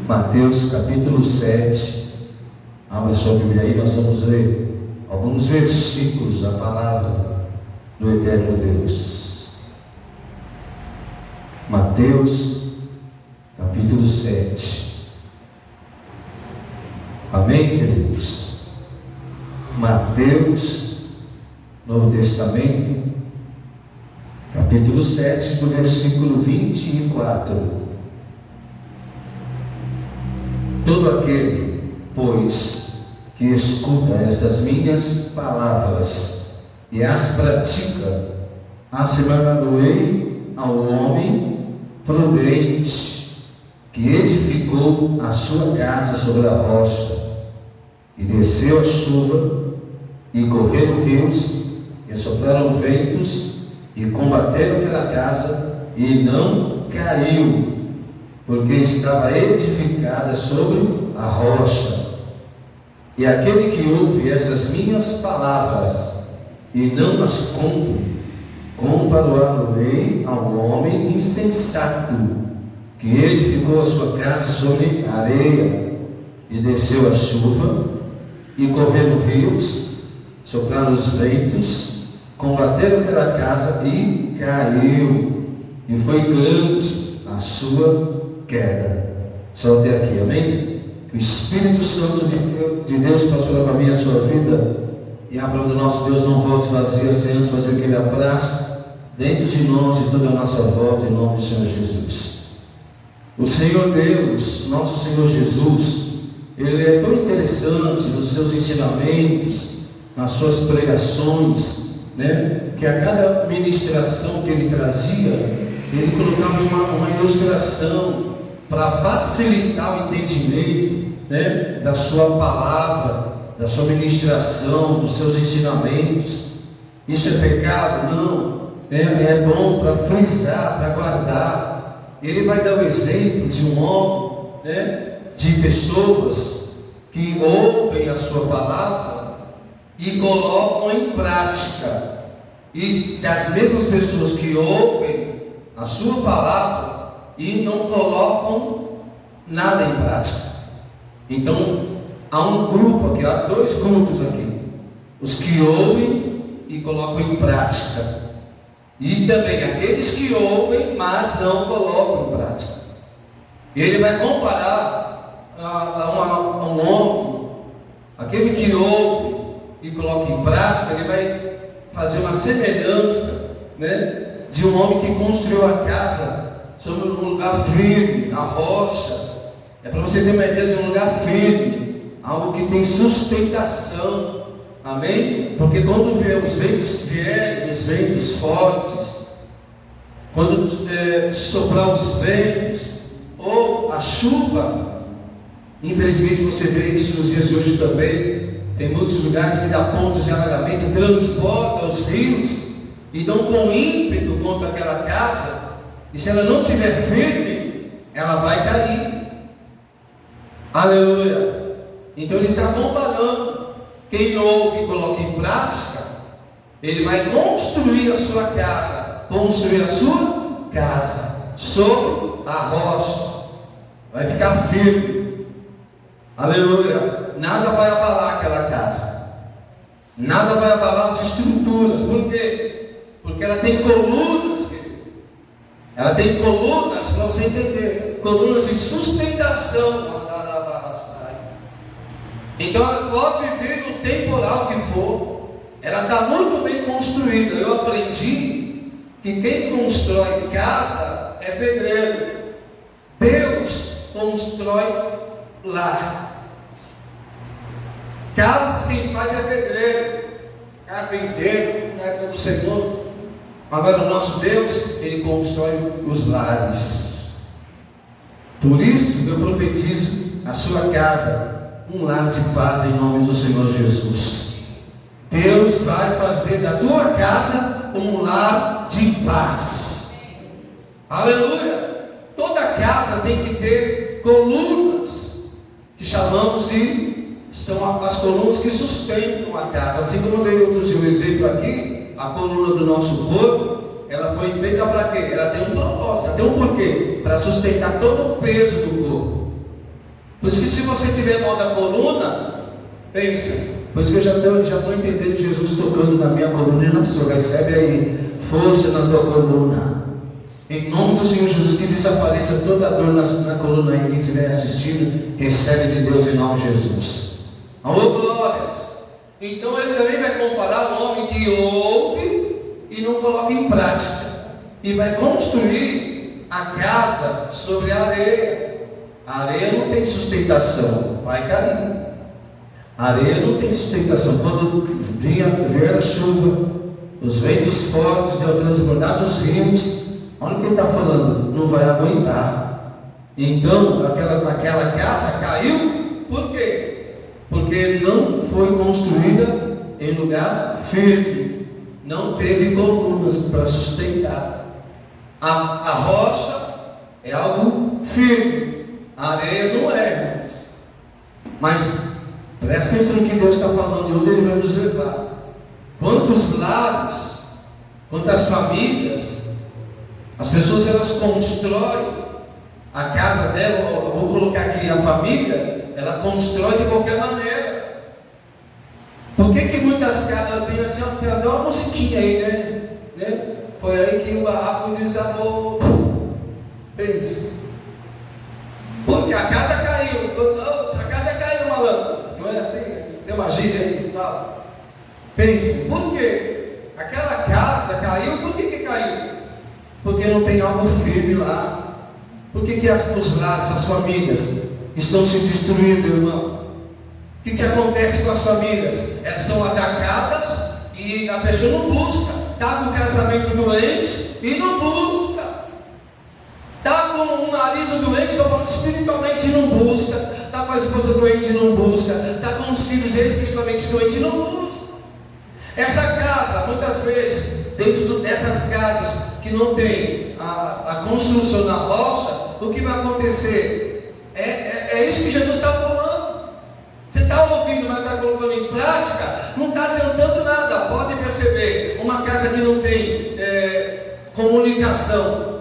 Mateus capítulo 7. Abra sua Bíblia aí, nós vamos ler alguns versículos da palavra do eterno Deus. Mateus capítulo 7. Amém, queridos? Mateus, Novo Testamento, capítulo 7, do versículo 24. Todo aquele, pois, que escuta estas minhas palavras e as pratica, assemelhá-lo-ei ao homem prudente que edificou a sua casa sobre a rocha, e desceu a chuva, e correram rios, e sopraram ventos, e combateram aquela casa, e não caiu, porque estava edificada sobre a rocha. E aquele que ouve essas minhas palavras e não as cumpre, compará-lo-ei ao homem insensato que edificou a sua casa sobre a areia, e desceu a chuva, e correram rios, sopraram os ventos, combateram aquela casa, e caiu, e foi grande a sua queda. Só até aqui, amém? Que o Espírito Santo de Deus passe pela minha e a sua vida, e a palavra do nosso Deus não volte vazia, sem antes fazer o que Ele apraz dentro de nós e toda a nossa volta, em nome do Senhor Jesus. O Senhor Deus, nosso Senhor Jesus, Ele é tão interessante nos seus ensinamentos, nas suas pregações, que a cada ministração que Ele trazia, Ele colocava uma ilustração para facilitar o entendimento, da sua palavra, da sua ministração, dos seus ensinamentos. Isso é pecado? Não. É bom para frisar, para guardar. Ele vai dar o exemplo de um homem, de pessoas que ouvem a sua palavra e colocam em prática, e das mesmas pessoas que ouvem a sua palavra e não colocam nada em prática. Então há um grupo aqui, há dois grupos aqui: os que ouvem e colocam em prática, e também aqueles que ouvem, mas não colocam em prática. E ele vai comparar a um homem, aquele que ouve e coloca em prática. Ele vai fazer uma semelhança, de um homem que construiu a casa sobre um lugar firme, a rocha. É para você ter uma ideia de um lugar firme, algo que tem sustentação, amém? Porque quando os ventos vierem, os ventos fortes, quando soprar os ventos, ou a chuva, infelizmente você vê isso nos dias de hoje também, tem muitos lugares que dá pontos de alagamento, transporta os rios, e dão com ímpeto contra aquela casa, e se ela não estiver firme, ela vai cair. Aleluia! Então ele está comparando: quem ouve e coloca em prática, ele vai construir a sua casa, sobre a rocha, vai ficar firme. Aleluia! Nada vai abalar aquela casa, nada vai abalar as estruturas. Por quê? Porque ela tem colunas, querido. Ela tem colunas, para você entender, colunas de sustentação. Então ela pode vir no temporal que for, ela está muito bem construída. Eu aprendi que quem constrói casa é pedreiro. Deus constrói lar. Casas quem faz é pedreiro, carpinteiro, na do Senhor. Agora o nosso Deus, Ele constrói os lares. Por isso eu profetizo a sua casa um lar de paz, em nome do Senhor Jesus. Deus vai fazer da tua casa um lar de paz. Aleluia! Toda casa tem que ter colunas, que chamamos de, são as colunas que sustentam a casa. Assim como eu dei outro dia um exemplo aqui, a coluna do nosso corpo, ela foi feita para quê? Ela tem um propósito, ela tem um porquê, para sustentar todo o peso do corpo. Por isso que se você tiver mal da coluna, pensa. Por isso que eu já estou entendendo Jesus tocando na minha coluna e na sua. Recebe aí força na tua coluna. Em nome do Senhor Jesus, que desapareça toda a dor na coluna aí. Quem estiver assistindo, recebe de Deus em nome de Jesus. Alô, glórias! Então ele também vai comparar o homem que ouve e não coloca em prática. E vai construir a casa sobre a areia. A areia não tem sustentação, vai cair. A areia não tem sustentação. Quando vier a chuva, os ventos fortes deu transbordar dos rios, olha o que ele está falando, não vai aguentar. Então aquela casa caiu, por quê? Porque não foi construída em lugar firme, não teve colunas para sustentar. A rocha é algo firme, a areia não é, mas presta atenção no que Deus está falando e onde Ele vai nos levar. Quantos lares, quantas famílias, as pessoas elas constroem a casa dela, vou colocar aqui a família, ela constrói de qualquer maneira. Por que muitas casas, tem até uma musiquinha aí, né? Foi aí que o barraco desabou. Pensa. Porque a casa caiu. Não, a casa caiu, malandro. Não é assim? Tem uma gíria aí. Fala. Pense. Por quê? Aquela casa caiu. Por que caiu? Porque não tem algo firme lá. Por que os lares, as famílias estão se destruindo, irmão? O que acontece com as famílias? Elas são atacadas e a pessoa não busca. Está com o casamento doente e não busca. Está com um marido doente, estou falando espiritualmente, e não busca. Está com a esposa doente e não busca. Está com os filhos espiritualmente doentes e não busca. Essa casa, muitas vezes, dentro dessas casas que não tem a construção na rocha, o que vai acontecer? É isso que Jesus está falando. Você está ouvindo, mas está colocando em prática, não está adiantando nada. Pode perceber, uma casa que não tem comunicação.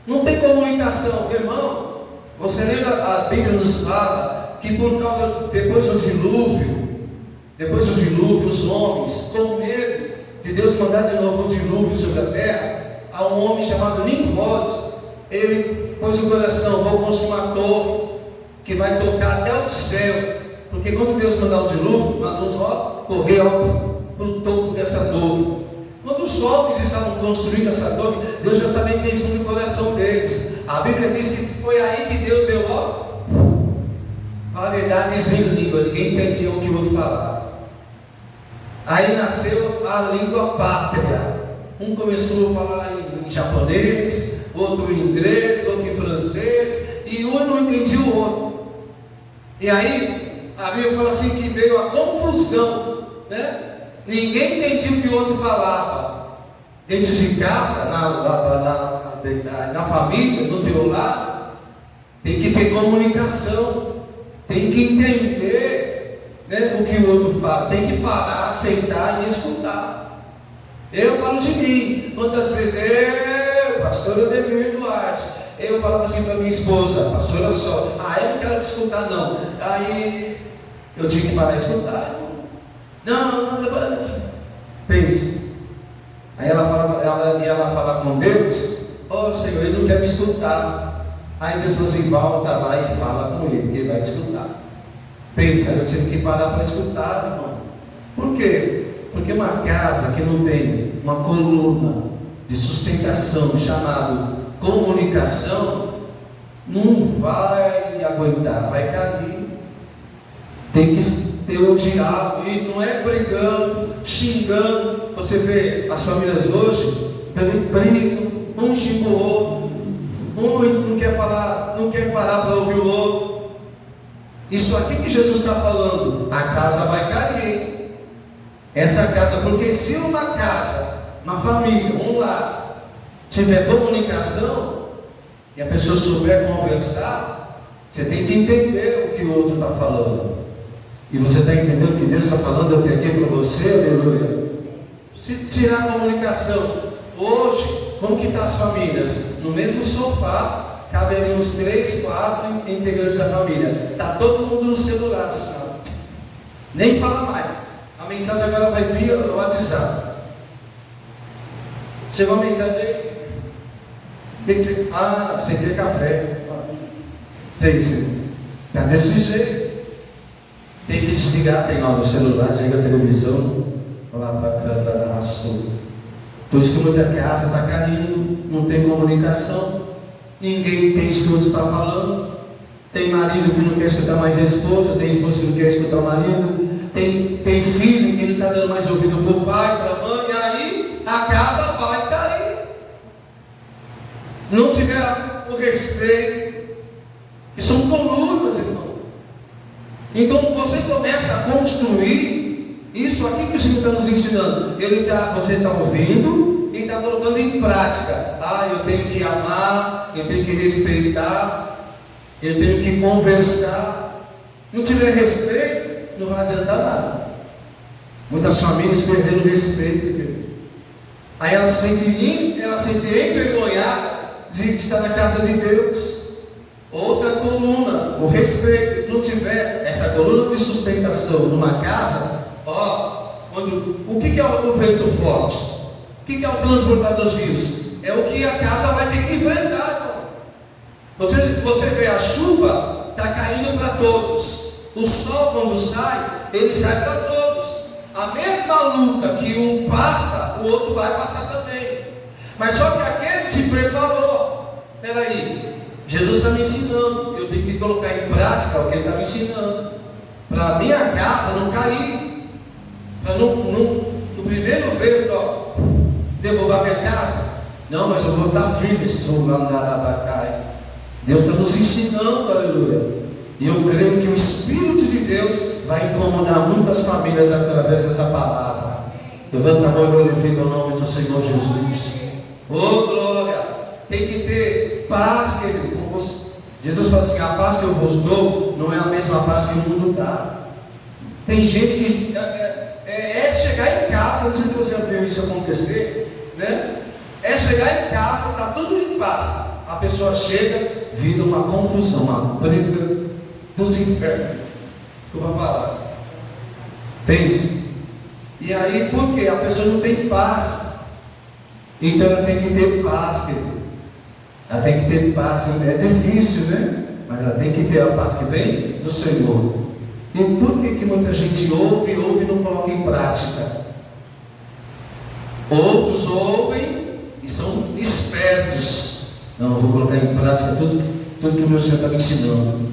Não tem comunicação, irmão. Você lembra, a Bíblia nos fala que por causa, depois do dilúvio, os homens, com medo de Deus mandar de novo um dilúvio sobre a terra, há um homem chamado Nimrod. Ele pôs o coração, vou construir uma torre que vai tocar até o céu. Porque quando Deus mandar o dilúvio, nós vamos correr para o topo dessa torre. Quando os homens estavam construindo essa torre, Deus já sabia a intenção do coração deles. A Bíblia diz que foi aí que Deus deu variedades em língua, ninguém entendia o que o outro falava. Aí nasceu a língua pátria. Um começou a falar em japonês, outro em inglês, outro em francês, e um não entendia o outro. E aí a Bíblia fala assim que veio a confusão, né? Ninguém entendia o que o outro falava. Dentro de casa, na família, no teu lar, tem que ter comunicação, tem que entender, né, o que o outro fala, tem que parar, sentar e escutar. Eu falo de mim, quantas vezes, pastor Ademir Duarte, eu falava assim para minha esposa, pastora só, eu não quero te escutar não. Aí eu tinha que parar de escutar. Não, pense. Aí ela ia lá falar com Deus, Senhor, ele não quer me escutar. Aí Deus falou assim, volta lá e fala com ele, que ele vai te escutar. Pensa, eu tive que parar para escutar, irmão. Por quê? Porque uma casa que não tem uma coluna de sustentação chamada comunicação, não vai aguentar, vai cair. Tem que ter o diálogo, e não é brigando, xingando. Você vê as famílias hoje, brigam, um xinga o outro, um não quer falar, não quer parar para ouvir o outro. Isso aqui que Jesus está falando, a casa vai cair. Essa casa, porque se uma casa, uma família, um lar, tiver comunicação, e a pessoa souber conversar, você tem que entender o que o outro está falando. E você está entendendo o que Deus está falando até aqui para você? Aleluia. Se tirar a comunicação, hoje, como que estão as famílias? No mesmo sofá, cabe ali uns 3, 4 integrantes da família. Está todo mundo no celular, sabe? Nem fala mais. A mensagem agora vai via WhatsApp. Chegou a mensagem aí. Você quer café? Tem que ser. Está desse jeito. Tem que desligar, tem lá no celular, liga a televisão, lá para cantar na ração. Por isso que muita casa está caindo, não tem comunicação, ninguém entende o que o outro está falando. Tem marido que não quer escutar mais a esposa, tem esposa que não quer escutar o marido, tem filho que não está dando mais ouvido para o pai, para a mãe, e aí a casa vai cair. Se não tiver o respeito, que são colunas, irmão. Então você começa a construir isso aqui que o Senhor está nos ensinando. Você está ouvindo e está colocando em prática. Eu tenho que amar, eu tenho que respeitar, eu tenho que conversar. Não tiver respeito, não vai adiantar nada. Muitas famílias perderam o respeito. Aí ela se sente envergonhada de estar na casa de Deus. Outra coluna, o respeito. Não tiver essa coluna de sustentação numa casa, o que é o vento forte? O que é o transbordar dos rios? É o que a casa vai ter que enfrentar. Você vê a chuva, está caindo para todos. O sol, quando sai, ele sai para todos. A mesma luta que um passa, o outro vai passar também. Mas só que aquele se preparou. Espera aí. Jesus está me ensinando, eu tenho que colocar em prática o que Ele está me ensinando, para a minha casa não cair, para no primeiro vento derrubar minha casa. Não, mas eu vou estar firme se eu andar para cá. Deus está nos ensinando, aleluia. E eu creio que o Espírito de Deus vai incomodar muitas famílias através dessa palavra. Levanta a mão e glorifica o nome do Senhor Jesus. Oh glória! Tem que ter paz, querido. Jesus fala assim: a paz que eu vos dou não é a mesma paz que o mundo dá. Tem gente que chegar em casa, não sei se você já viu isso acontecer, né? É chegar em casa, está tudo em paz. A pessoa chega, vira uma confusão, uma briga dos infernos. Desculpa a palavra. Pense. E aí, por quê? A pessoa não tem paz. Então ela tem que ter paz, querido. Ela tem que ter paz, é difícil, né? Mas ela tem que ter a paz que vem do Senhor. E por que muita gente ouve e não coloca em prática? Outros ouvem e são espertos. Não, eu vou colocar em prática tudo que o meu Senhor está me ensinando.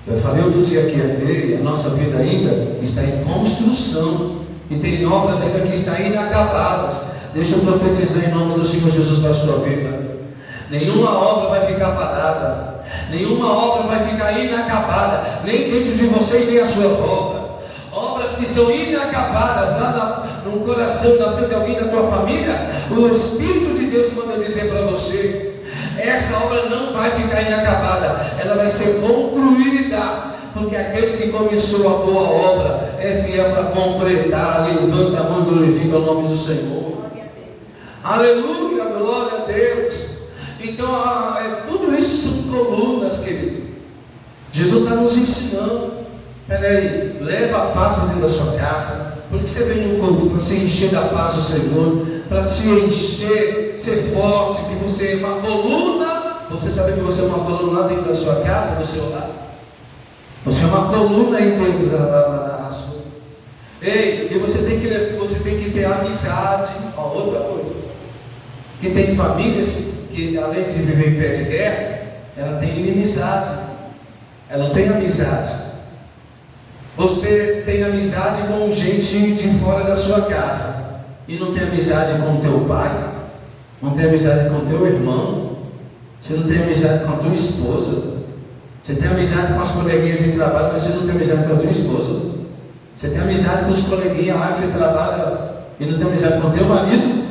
Eu falei outro dia aqui, a nossa vida ainda está em construção. E tem obras ainda que estão inacabadas. Deixa eu profetizar em nome do Senhor Jesus para a sua vida. Nenhuma obra vai ficar parada, nenhuma obra vai ficar inacabada, nem dentro de você e nem a sua volta. Obras que estão inacabadas lá no coração da vida de alguém da tua família, o Espírito de Deus manda dizer para você: esta obra não vai ficar inacabada, ela vai ser concluída, porque aquele que começou a boa obra é fiel para completar. Levanta a mão e glorifica o nome do Senhor. Aleluia, glória a Deus. Então, tudo isso são colunas, querido. Jesus está nos ensinando. Peraí, leva a paz para dentro da sua casa. Porque você vem no culto para se encher da paz do Senhor, para se encher, ser forte, que você é uma coluna. Você sabe que você é uma coluna lá dentro da sua casa, do seu lar. Você é uma coluna aí dentro da sua. Ei, e você tem que ter amizade. Outra coisa, que tem famílias que, além de viver em pé de guerra, ela tem inimizade, ela não tem amizade. Você tem amizade com gente de fora da sua casa e não tem amizade com o teu pai, não tem amizade com o teu irmão, você não tem amizade com a tua esposa, você tem amizade com as coleguinhas de trabalho, mas você não tem amizade com a tua esposa, você tem amizade com os coleguinhas lá que você trabalha e não tem amizade com o teu marido.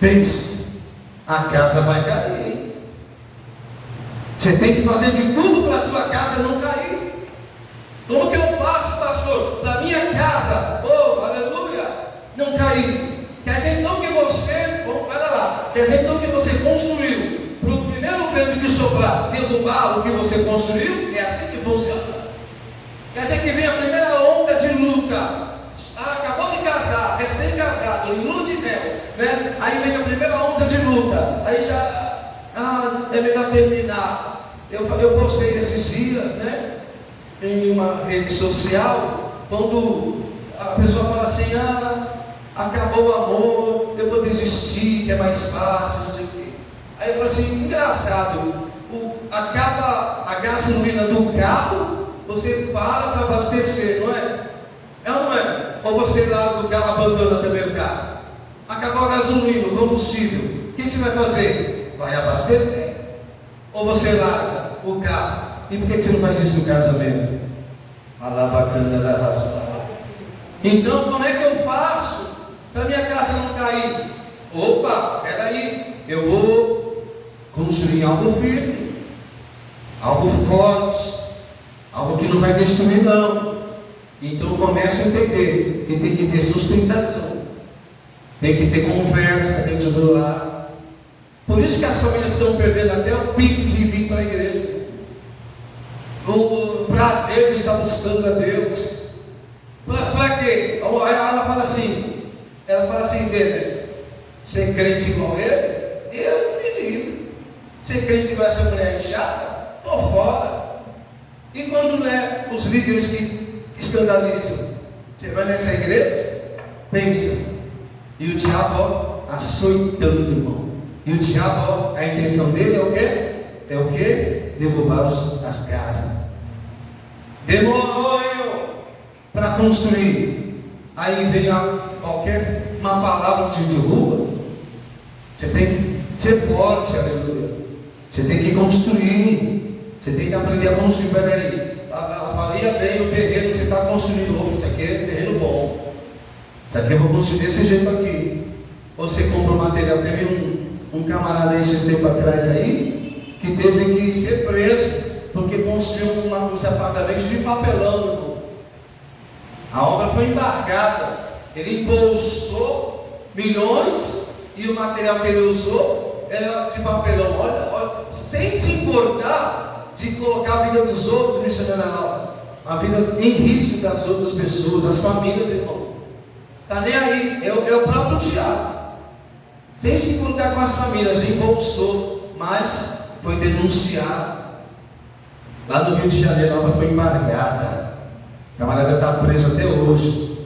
Pense, a casa vai cair. Você tem que fazer de tudo para a tua casa não cair. Como que eu faço, pastor, para a minha casa, aleluia, não cair? Quer dizer então que você, quer dizer então que você construiu pensou para derrubar o que você construiu? É assim que funciona. Quer dizer que vem a primeira onda de luta. Acabou de casar, recém-casado, em lua de mel, né? Aí vem a primeira onda de luta. Aí já, é melhor terminar. Eu postei esses dias, né? Em uma rede social, quando a pessoa fala assim, acabou o amor, eu vou desistir, que é mais fácil, não sei o quê. Aí eu falo assim, engraçado, acaba a gasolina do carro, você para abastecer, não é? É ou não é? Ou você larga do carro, abandona também o carro? Acabou a gasolina, o combustível, o que você vai fazer? Vai abastecer. Ou você larga o carro? E por que você não faz isso no casamento? Alabacana da raça. Então, como é que eu faço para minha casa não cair? Opa, peraí, eu vou construir algo firme, algo forte, algo que não vai destruir não. Então eu começo a entender que tem que ter sustentação, tem que ter conversa dentro do lar. Por isso que as famílias estão perdendo até o pique de vir para a igreja, o prazer de estar buscando a Deus. Para quê? Ela fala assim dele, ser crente igual ele? Deus me livre. Ser crente igual essa mulher chata? Estou fora. E quando não é os líderes que escandalizam, você vai nessa igreja? Pensa. E o diabo açoitando, irmão. E o diabo, a intenção dele é o quê? É o quê? Derrubar as casas. Demorou para construir. Aí vem qualquer uma palavra que te derruba. Você tem que ser forte, aleluia. Você tem que construir. Você tem que aprender a construir. Peraí, avalia bem o terreno que você está construindo. Isso aqui é terreno bom. Isso aqui eu vou construir desse jeito aqui. Ou você compra o material. Teve um camarada aí esses tempos atrás aí, que teve que ser preso, porque construiu uns apartamentos de papelão, irmão. A obra foi embargada. Ele embolsou milhões e o material que ele usou era de papelão. Olha, sem se importar de colocar a vida dos outros, missionário na obra, a vida em risco das outras pessoas, as famílias, irmão. Está nem aí, é o próprio diabo. Sem se importar com as famílias, embolsou, mas foi denunciado. Lá no Rio de Janeiro, a obra foi embargada. A camarada está preso até hoje.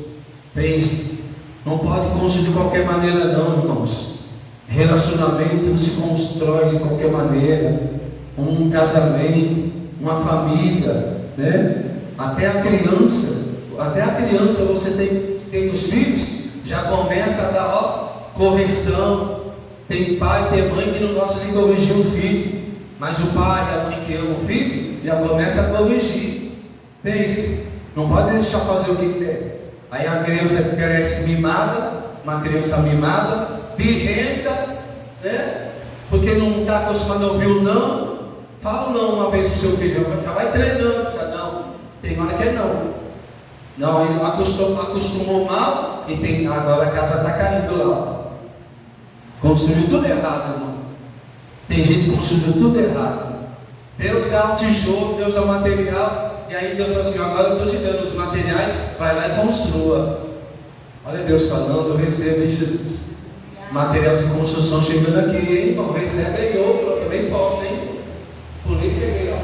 Pense, não pode construir de qualquer maneira não, irmãos. Relacionamento não se constrói de qualquer maneira. Um casamento, uma família, né? Até a criança você tem os filhos, já começa a dar correção. Tem pai, tem mãe que não gosta de corrigir o filho, mas o pai e a mãe que ama o filho já começa a corrigir. Pense, não pode deixar fazer o que quer. Aí a criança cresce mimada, uma criança mimada, birrenta, né? Porque não está acostumado a ouvir o não. Fala o não uma vez para o seu filho, já vai treinando, já não. Tem hora que é não. Não, ele acostumou mal e agora a casa está caindo lá. Construiu tudo errado, irmão. Tem gente que construiu tudo errado. Deus dá um tijolo, Deus dá um material, e aí Deus fala assim, agora eu estou te dando os materiais, vai lá e construa. Olha Deus falando, receba em Jesus. Material de construção chegando aqui, hein, irmão? Recebe aí outro, eu também posso, hein? Política aí, ó.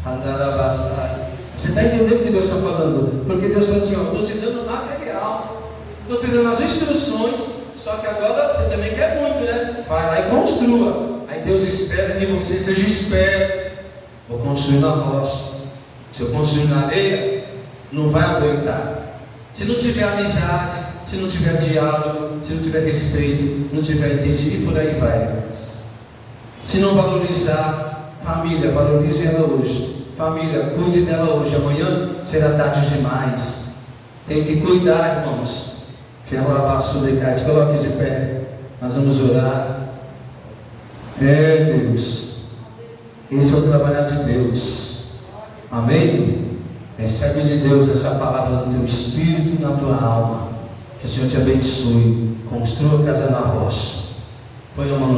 Andarabastai. Você está entendendo o que Deus está falando? Porque Deus fala assim, ó, estou te dando material, estou te dando as instruções, só que agora você também quer muito, né? Vai lá e construa. Aí Deus espera que você seja esperto. Vou construir na rocha. Se eu construir na areia, não vai aguentar. Se não tiver amizade, se não tiver diálogo, se não tiver respeito, não tiver entendimento, e por aí vai. Se não valorizar, família, valorize ela hoje. Família, cuide dela hoje. Amanhã será tarde demais. Tem que cuidar, irmãos. Se coloque de pé. Nós vamos orar. Deus. Esse é o trabalhar de Deus. Amém? Recebe de Deus essa palavra no teu espírito e na tua alma. Que o Senhor te abençoe. Construa a casa na rocha. Põe a mão no